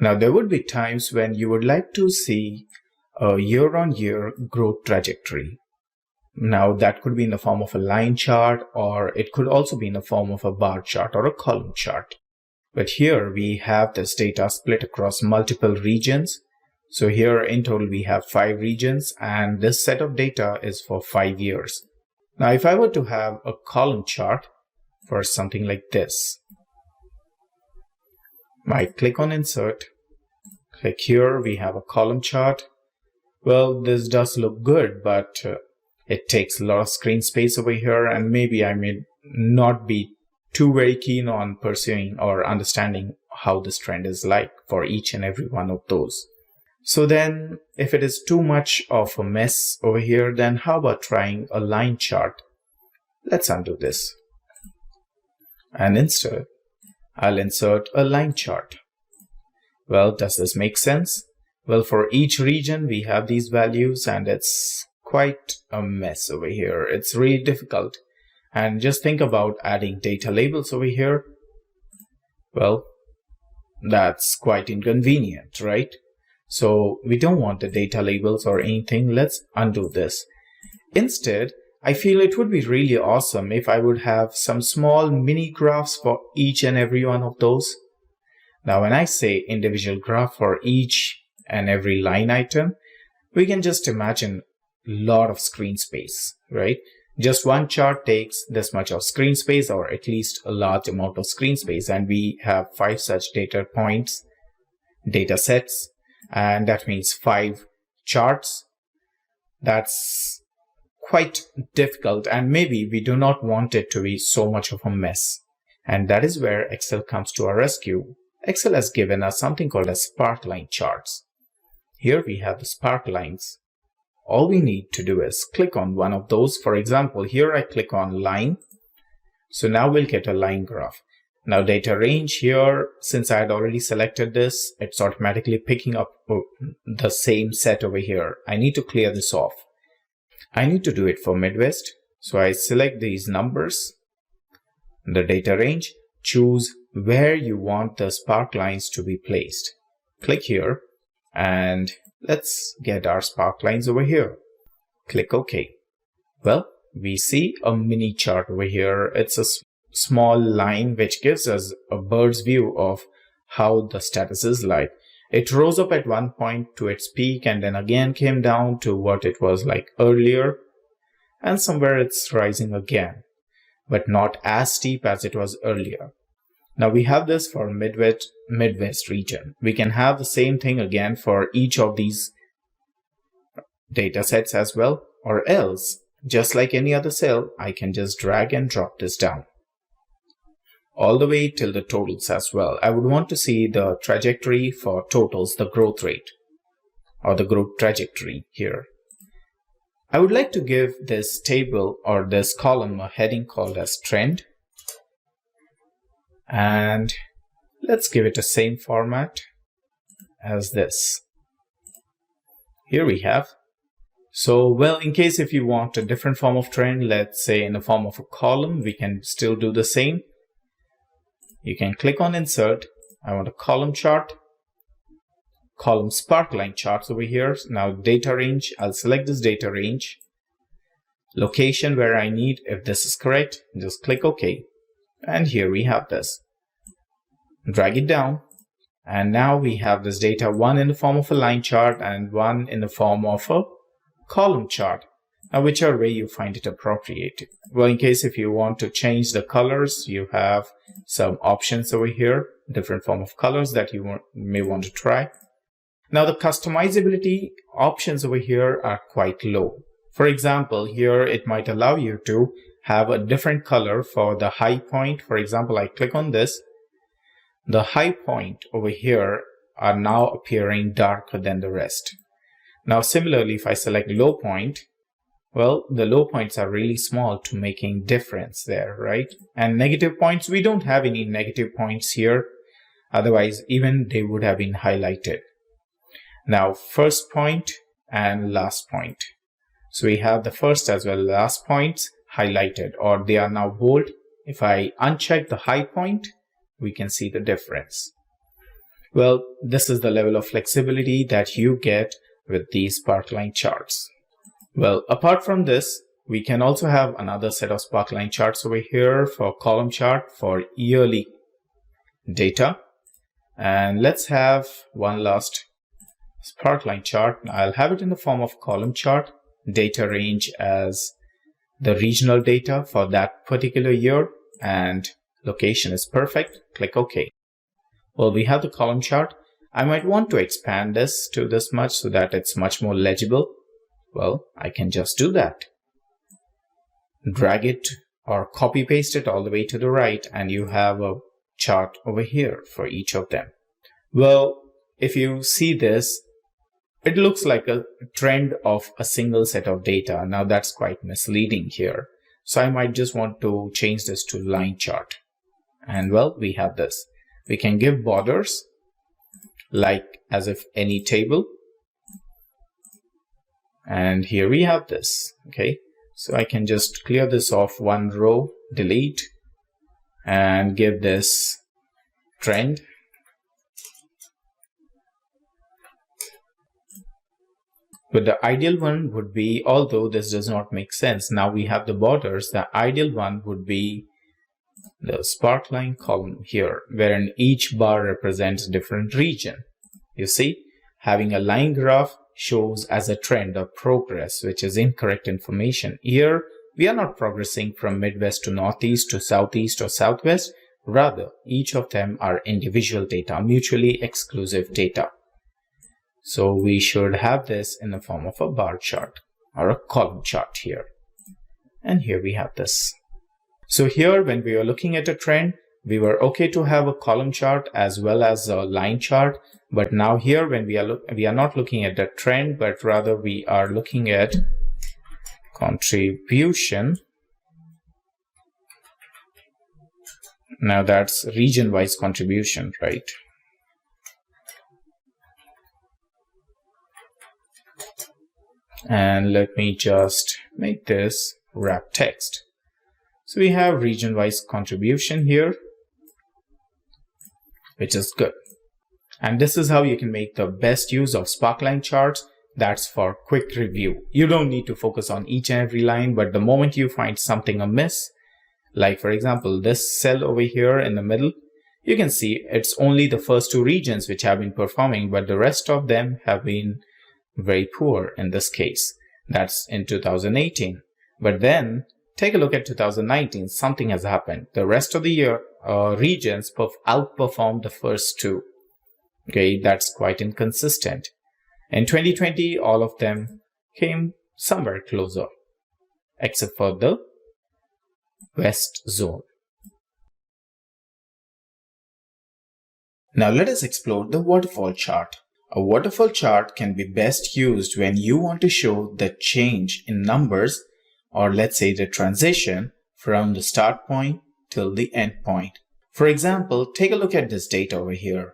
Now, there would be times when you would like to see a year-on-year growth trajectory. Now, that could be in the form of a line chart, or it could also be in the form of a bar chart or a column chart. But here we have this data split across multiple regions. So here in total we have 5 regions, and this set of data is for 5 years. Now, if I were to have a column chart for something like this, I click on Insert, click here, we have a column chart. Well, this does look good, but it takes a lot of screen space over here, and maybe I may not be too very keen on pursuing or understanding how this trend is like for each and every one of those. So then, if it is too much of a mess over here, then how about trying a line chart? Let's undo this. And instead, I'll insert a line chart. Well, does this make sense? Well, for each region, we have these values, and it's quite a mess over here. It's really difficult. And just think about adding data labels over here. Well, that's quite inconvenient, right? So we don't want the data labels or anything. Let's undo this. Instead, I feel it would be really awesome if I would have some small mini graphs for each and every one of those. Now, when I say individual graph for each and every line item, we can just imagine a lot of screen space, right? Just one chart takes this much of screen space, or at least a large amount of screen space, and we have 5 such data points, data sets, and that means 5 charts. That's quite difficult, and maybe we do not want it to be so much of a mess. And that is where Excel comes to our rescue. Excel has given us something called as sparkline charts. Here we have the sparklines. All we need to do is click on one of those. For example, here I click on line. So now we'll get a line graph. Now data range here, since I had already selected this, it's automatically picking up the same set over here. I need to clear this off. I need to do it for Midwest. So I select these numbers, the data range, choose where you want the sparklines to be placed. Click here, and let's get our sparklines over here. Click OK. Well, we see a mini chart over here. It's a small line which gives us a bird's view of how the status is like. It rose up at one point to its peak and then again came down to what it was like earlier, and somewhere it's rising again, but not as steep as it was earlier. Now we have this for Midwest region. We can have the same thing again for each of these data sets as well, or else, just like any other cell, I can just drag and drop this down all the way till the totals as well. I would want to see the trajectory for totals, the growth rate or the growth trajectory here. I would like to give this table or this column a heading called as trend. And let's give it the same format as this. Here we have. So, well, in case if you want a different form of trend, let's say in the form of a column, we can still do the same. You can click on Insert. I want a column chart, column sparkline charts over here. Now data range, I'll select this data range. Location where I need, if this is correct, just click OK. And here we have this. Drag it down. And now we have this data, one in the form of a line chart and one in the form of a column chart. Now, whichever way you find it appropriate. Well, in case if you want to change the colors, you have some options over here, different form of colors that you may want to try. Now, the customizability options over here are quite low. For example, here it might allow you to have a different color for the high point. For example, I click on this. The high point over here are now appearing darker than the rest. Now, similarly, if I select low point, well, the low points are really small to making difference there, right? And negative points, we don't have any negative points here. Otherwise, even they would have been highlighted. Now, first point and last point. So we have the first as well as last points highlighted, or they are now bold. If I uncheck the high point, we can see the difference. Well, this is the level of flexibility that you get with these Sparkline charts. Well, apart from this, we can also have another set of Sparkline charts over here for column chart for yearly data. And let's have one last Sparkline chart. I'll have it in the form of column chart, data range as the regional data for that particular year, and location is perfect. Click OK. Well, we have the column chart. I might want to expand this to this much so that it's much more legible. Well, I can just do that. Drag it or copy paste it all the way to the right, and you have a chart over here for each of them. Well, if you see this, it looks like a trend of a single set of data. Now that's quite misleading here. So I might just want to change this to line chart. And well, we have this. We can give borders like as if any table. And here we have this. Okay. So I can just clear this off one row, delete, and give this trend. But the ideal one would be, although this does not make sense, now we have the borders, the ideal one would be the sparkline column here, wherein each bar represents a different region. You see, having a line graph shows as a trend of progress, which is incorrect information. Here, we are not progressing from Midwest to Northeast to Southeast or Southwest. Rather, each of them are individual data, mutually exclusive data. So we should have this in the form of a bar chart or a column chart here. And here we have this. So here, when we are looking at a trend, we were okay to have a column chart as well as a line chart. But now here, when we are not looking at the trend, but rather we are looking at contribution. Now that's region-wise contribution, right? And let me just make this wrap text. So we have region-wise contribution here, which is good. And this is how you can make the best use of Sparkline charts. That's for quick review. You don't need to focus on each and every line, but the moment you find something amiss, like for example, this cell over here in the middle, you can see it's only the first two regions which have been performing, but the rest of them have been very poor in this case. That's in 2018. But then take a look at 2019. Something has happened. The rest of the year regions outperformed the first two. Okay, that's quite inconsistent. In 2020, all of them came somewhere closer, except for the West zone. Now let us explore the waterfall chart. A waterfall chart can be best used when you want to show the change in numbers, or let's say the transition from the start point till the end point. For example, take a look at this data over here.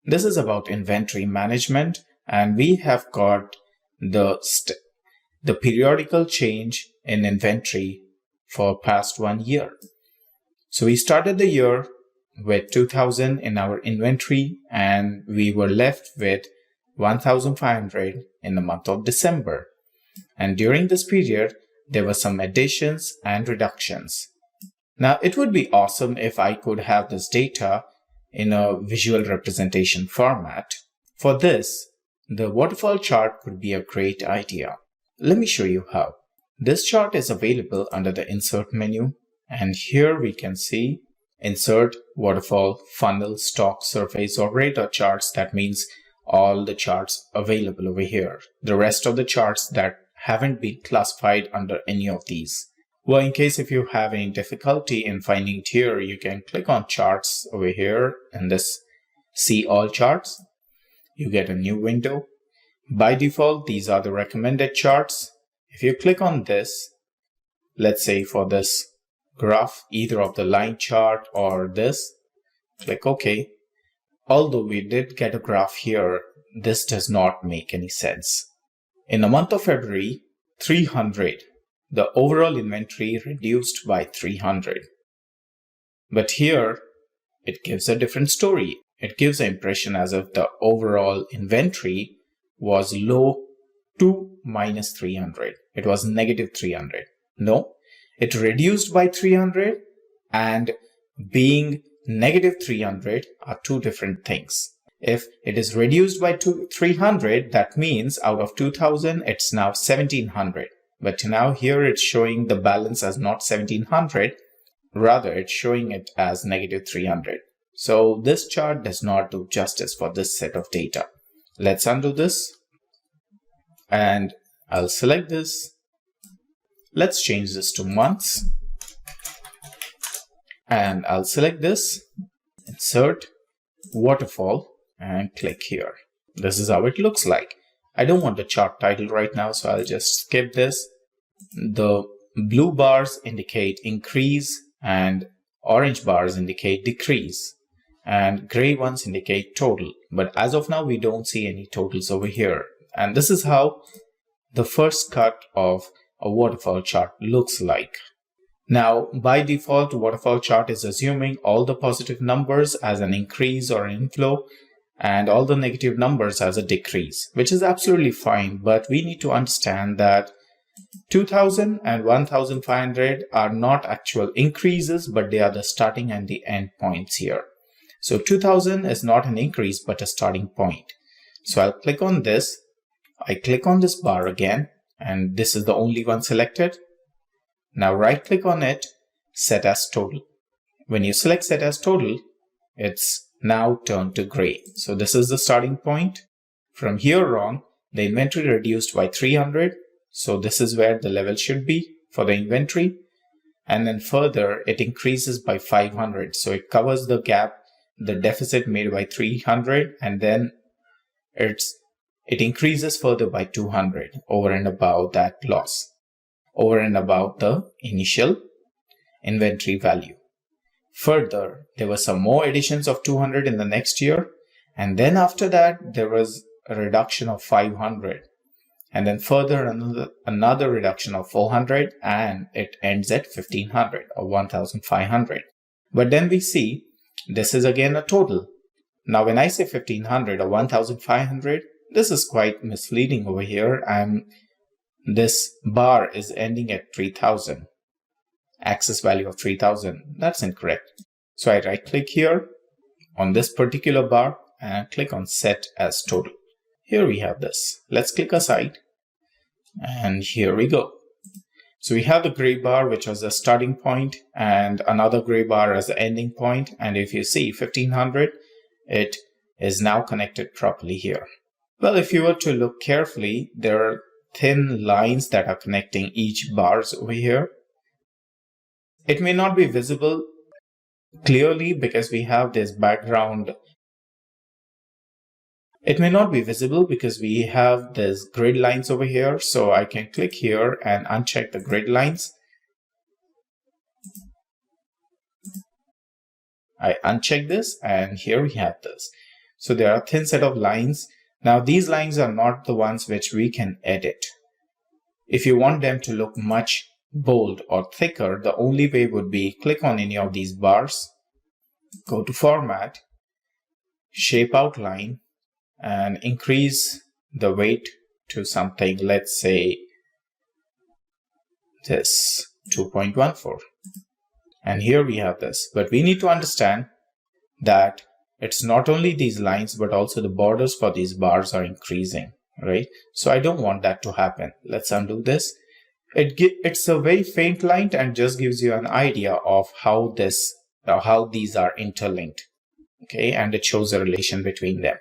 This is about inventory management, and we have got the periodical change in inventory for past 1 year. So we started the year with 2000 in our inventory, and we were left with 1500 in the month of December. And during this period, there were some additions and reductions. Now, it would be awesome if I could have this data in a visual representation format. For this, the waterfall chart would be a great idea. Let me show you how. This chart is available under the Insert menu, and here we can see Insert, Waterfall, Funnel, Stock, Surface, or Radar charts. That means all the charts available over here. The rest of the charts that haven't been classified under any of these. Well, in case if you have any difficulty in finding it here, you can click on charts over here in this See All Charts. You get a new window. By default, these are the recommended charts. If you click on this, let's say for this graph, either of the line chart or this, click OK. Although we did get a graph here, this does not make any sense. In the month of February, 300. The overall inventory reduced by 300. But here, it gives a different story. it gives the impression as if the overall inventory was low to minus 300. It was negative 300. No, it reduced by 300, and being negative 300 are two different things. If it is reduced by 300, that means out of 2000, it's now 1700. But now here it's showing the balance as not 1700, rather it's showing it as negative 300. So this chart does not do justice for this set of data. Let's undo this, and I'll select this. Let's change this to months, and I'll select this, insert, waterfall, and click here. This is how it looks like. I don't want the chart title right now, so I'll just skip this. The blue bars indicate increase and orange bars indicate decrease, and gray ones indicate total. But as of now, we don't see any totals over here. And this is how the first cut of a waterfall chart looks like. Now, by default, waterfall chart is assuming all the positive numbers as an increase or an inflow and all the negative numbers as a decrease, which is absolutely fine. But we need to understand that 2000 and 1500 are not actual increases, but they are the starting and the end points here. So 2000 is not an increase, but a starting point. So I'll click on this. I click on this bar again, and this is the only one selected. Now right click on it, set as total. When you select set as total, it's now turned to gray. So this is the starting point. From here on, the inventory reduced by 300. So this is where the level should be for the inventory. And then further, it increases by 500. So it covers the gap, the deficit made by 300, and then it increases further by 200 over and above that loss, over and above the initial inventory value. Further, there were some more additions of 200 in the next year, and then after that there was a reduction of 500, and then further another reduction of 400, and it ends at 1500 or 1500. But then we see this is again a total. Now when I say 1500 or 1500, this is quite misleading over here, and this bar is ending at 3000, access value of 3000. That's incorrect. So I right click here on this particular bar and click on set as total. Here we have this. Let's click aside, and here we go. So we have the gray bar, which was the starting point, and another gray bar as the ending point. And if you see 1500, it is now connected properly here. Well, if you were to look carefully, there are thin lines that are connecting each bars over here. It may not be visible clearly because we have this background. It may not be visible because we have this grid lines over here. So I can click here and uncheck the grid lines. I uncheck this, and here we have this. So there are a thin set of lines. Now these lines are not the ones which we can edit. If you want them to look much bold or thicker, the only way would be click on any of these bars, go to format, shape outline, and increase the weight to something, let's say this 2.14. And here we have this. But we need to understand that it's not only these lines, but also the borders for these bars are increasing, right? So I don't want that to happen. Let's undo this. It's a very faint line and just gives you an idea of how these are interlinked, okay? And it shows a relation between them.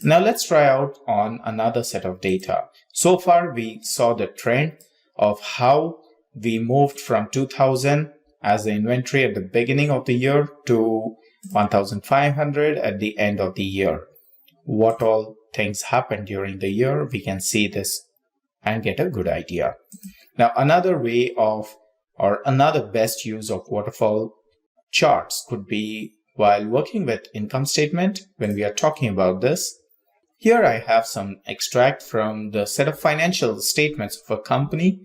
Now let's try out on another set of data. So far we saw the trend of how we moved from 2000 as the inventory at the beginning of the year to 1500 at the end of the year. What all things happened during the year, we can see this and get a good idea. Now another way of, or another best use of waterfall charts could be while working with income statement. When we are talking about this, here I have some extract from the set of financial statements of a company.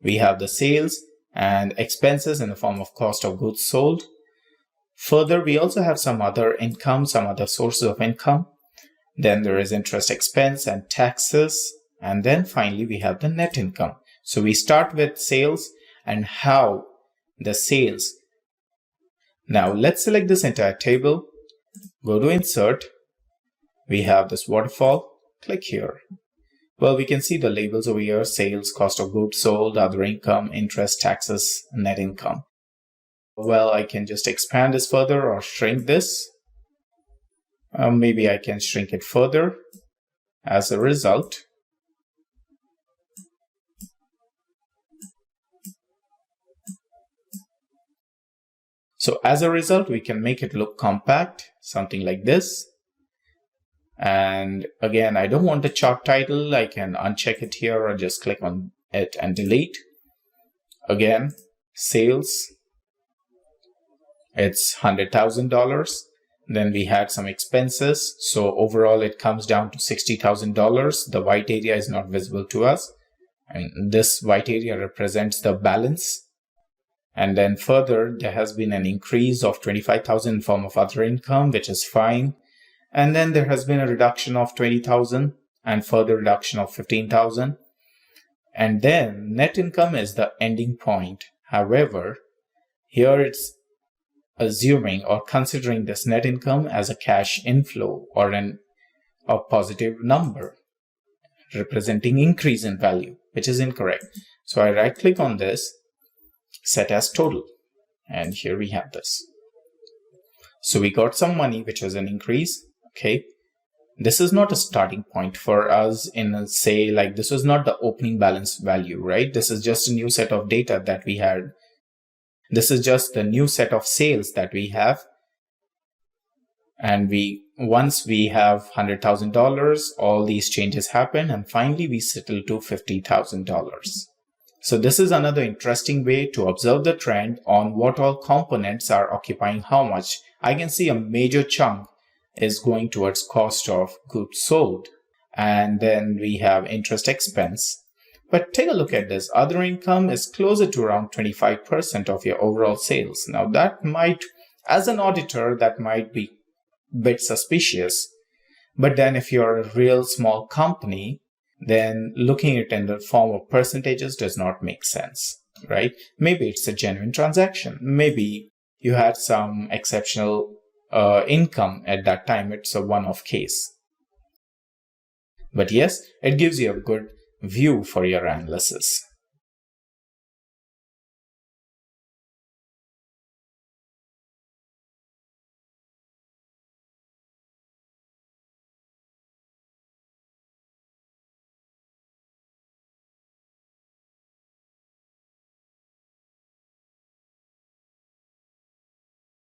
We have the sales and expenses in the form of cost of goods sold. Further, we also have some other income, some other sources of income. Then there is interest expense and taxes. And then finally, we have the net income. So we start with sales and how the sales. Now let's select this entire table. Go to insert. We have this waterfall. Click here. Well, we can see the labels over here: sales, cost of goods sold, other income, interest, taxes, net income. Well, I can just expand this further or shrink this. Maybe I can shrink it further. As a result, we can make it look compact, something like this. And again, I don't want the chart title. I can uncheck it here or just click on it and delete. Again, sales, it's $100,000. Then we had some expenses. So overall, it comes down to $60,000. The white area is not visible to us. And this white area represents the balance. And then further, there has been an increase of $25,000 in form of other income, which is fine. And then there has been a reduction of $20,000 and further reduction of $15,000. And then net income is the ending point. However, here it's assuming or considering this net income as a cash inflow or a positive number representing increase in value, which is incorrect. So I right click on this, set as total, and here we have this. So we got some money, which was an increase. Okay, this is not a starting point for us in say like this was not the opening balance value, right? This is just a new set of data that we had. This is just the new set of sales that we have. And once we have $100,000, all these changes happen. And finally, we settle to $50,000. So this is another interesting way to observe the trend on what all components are occupying how much. I can see a major chunk is going towards cost of goods sold. And then we have interest expense. But take a look at this. Other income is closer to around 25% of your overall sales. Now that might, as an auditor, that might be a bit suspicious. But then if you're a real small company, then looking at it in the form of percentages does not make sense, right? Maybe it's a genuine transaction. Maybe you had some exceptional income at that time. It's a one-off case. But yes, it gives you a good view for your analysis.